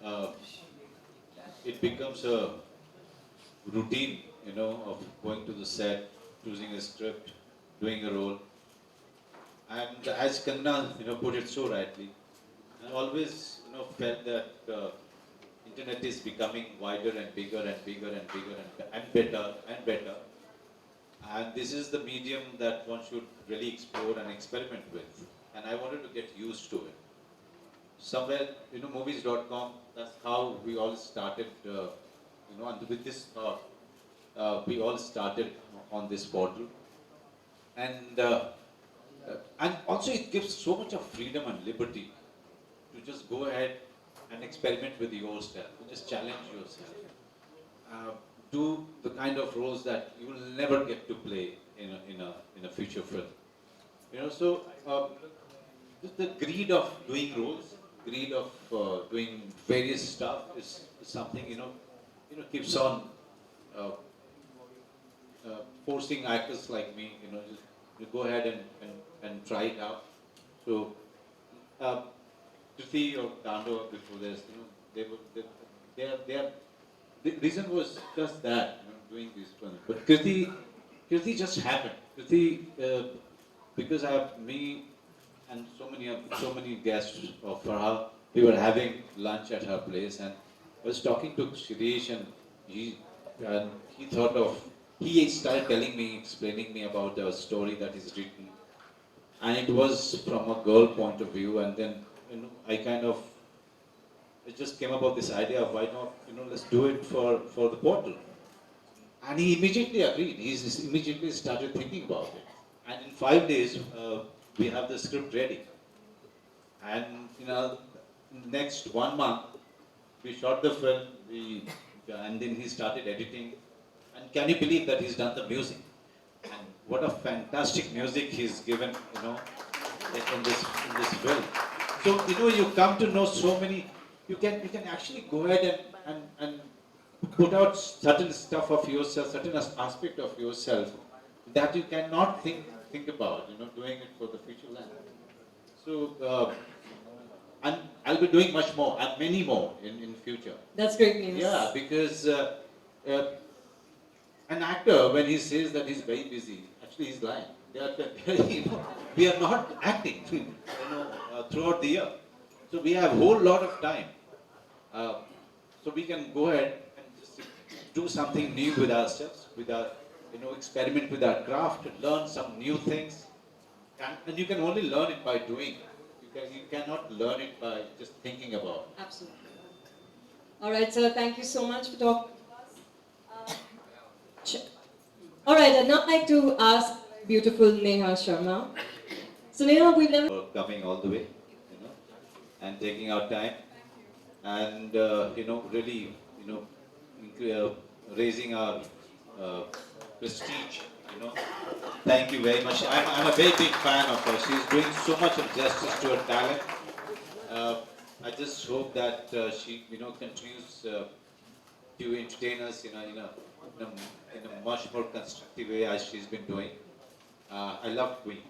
uh, it becomes a routine, of going to the set, choosing a script, doing a role. And as Kangana, put it so rightly, I always, felt that internet is becoming wider and bigger and bigger and bigger and better and better. And this is the medium that one should really explore and experiment with. And I wanted to get used to it. Somewhere, movies.com, that's how we all started, and with this thought, we all started on this portal. And, and also it gives so much of freedom and liberty to just go ahead and experiment with yourself, to just challenge yourself. Do the kind of roles that you will never get to play in a future film. So just the greed of doing roles, greed of doing various stuff is something keeps on uh, forcing actors like me, just to go ahead and try it out. So uh, Kriti or Tando before this, they were they are the reason was just that, doing these films. But Kriti just happened. Kriti, because I have me and so many guests of Farha, we were having lunch at her place, and I was talking to Shirish, and he thought of he started telling me, explaining me about the story that is written, and it was from a girl point of view, and then I kind of it just came about this idea of why not, let's do it for the portal. And he immediately agreed. He immediately started thinking about it. And in 5 days, we have the script ready. And next 1 month, we shot the film. And then he started editing. And can you believe that he's done the music? And what a fantastic music he's given, in this film. So you come to know so many. You can actually go ahead and put out certain stuff of yourself, certain aspect of yourself that you cannot think about, doing it for the future land. So, and I'll be doing much more, and many more in future. That's great news. Yeah, because uh, an actor, when he says that he's very busy, actually he's lying. We are not acting, throughout the year. So we have a whole lot of time. Uh, so we can go ahead and just do something new with ourselves, with our, experiment with our craft, learn some new things. And you can only learn it by doing. You cannot learn it by just thinking about it. Absolutely. All right, sir. Thank you so much for talking to us. All right, I'd now like to ask beautiful Neha Sharma. So Neha, we've never For coming all the way, and taking our time, and really, raising our prestige. Thank you very much. I'm a very big fan of her. She's doing so much of justice to her talent. Uh, I just hope that she, continues to entertain us, in a much more constructive way as she's been doing. I love Queen.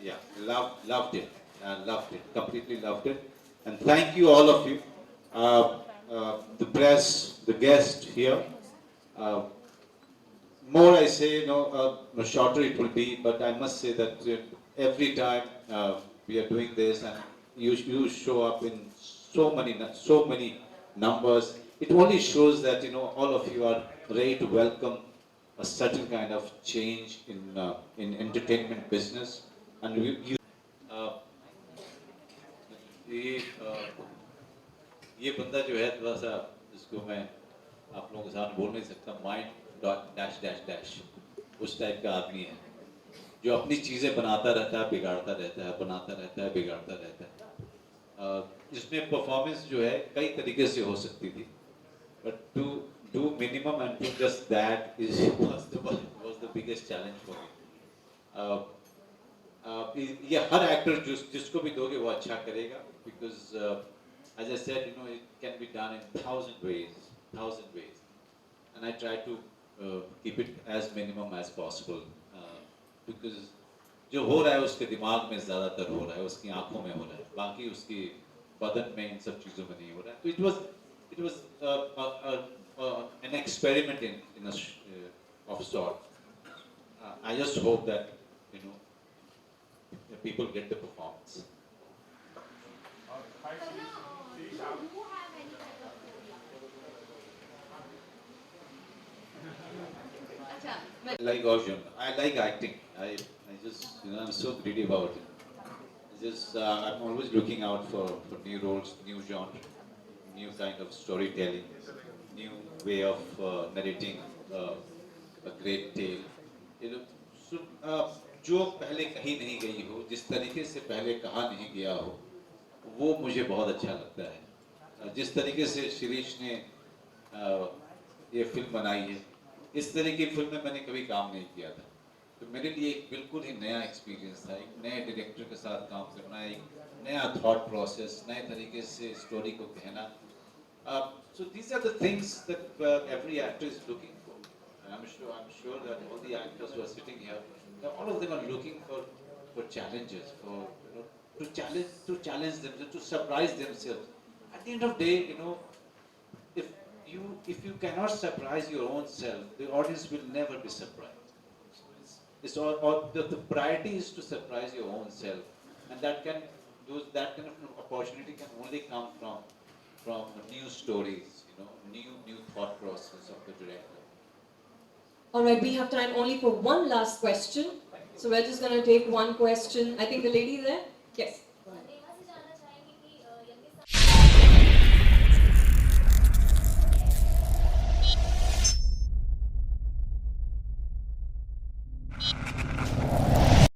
Yeah, loved it. Loved it. Completely loved it. And thank you, all of you. The press, the guest here. More I say, the shorter it will be, but I must say that every time we are doing this, and you show up in so many numbers, it only shows that all of you are ready to welcome a certain kind of change in entertainment business, and uh, ये ये बंदा जो है थोड़ा सा जिसको मैं आप लोगों के साथ बोल नहीं सकता, mind dot dash dash dash उस टाइप का आदमी है जो अपनी चीज़ें बनाता रहता है, बिगाड़ता रहता है, बनाता रहता है, बिगाड़ता रहता है. इसमें परफॉर्मेंस जो है कई तरीके से हो सकती थी, but to do minimum and do just that was the biggest challenge for me. ये हर एक्टर जिसको भी दोगे वो अच्छा करेगा, because as I said, it can be done in thousand ways, and I try to keep it as minimum as possible, because जो हो रहा है उसके दिमाग में ज़्यादातर हो रहा है, उसकी आंखों में हो रहा है, बाकी उसकी बदन में इन सब चीज़ों में नहीं हो रहा है. तो it was an experiment in of sort. I just hope that you know the people get the performance. I like all genre. I like acting. I just I'm so greedy about it. I'm always looking out for new roles, new genre, new kind of storytelling, new way of narrating a great tale. You know, so, जो पहले कही नहीं गई हो, जिस तरीके से पहले कहा नहीं गया हो, वो मुझे बहुत अच्छा लगता है. जिस तरीके से शिरीष ने ये फिल्म बनाई है, इस तरह की फिल्म में मैंने कभी काम नहीं किया था. तो मेरे लिए एक बिल्कुल ही नया एक्सपीरियंस था. एक नए डायरेक्टर के साथ काम करना, एक नया थॉट प्रोसेस, नए तरीके से स्टोरी को कहना. So these are the things that every actor is looking for. And I'm sure that all the actors who are sitting here, all of them are looking for challenges, for to challenge themselves, to surprise themselves. At the end of the day, if if you cannot surprise your own self, the audience will never be surprised. It's all the priority is to surprise your own self, and that kind of opportunity can only come from new stories, new thought process of the director. All right, we have time only for one last question. So we're just going to take one question. I think the lady there. Yes.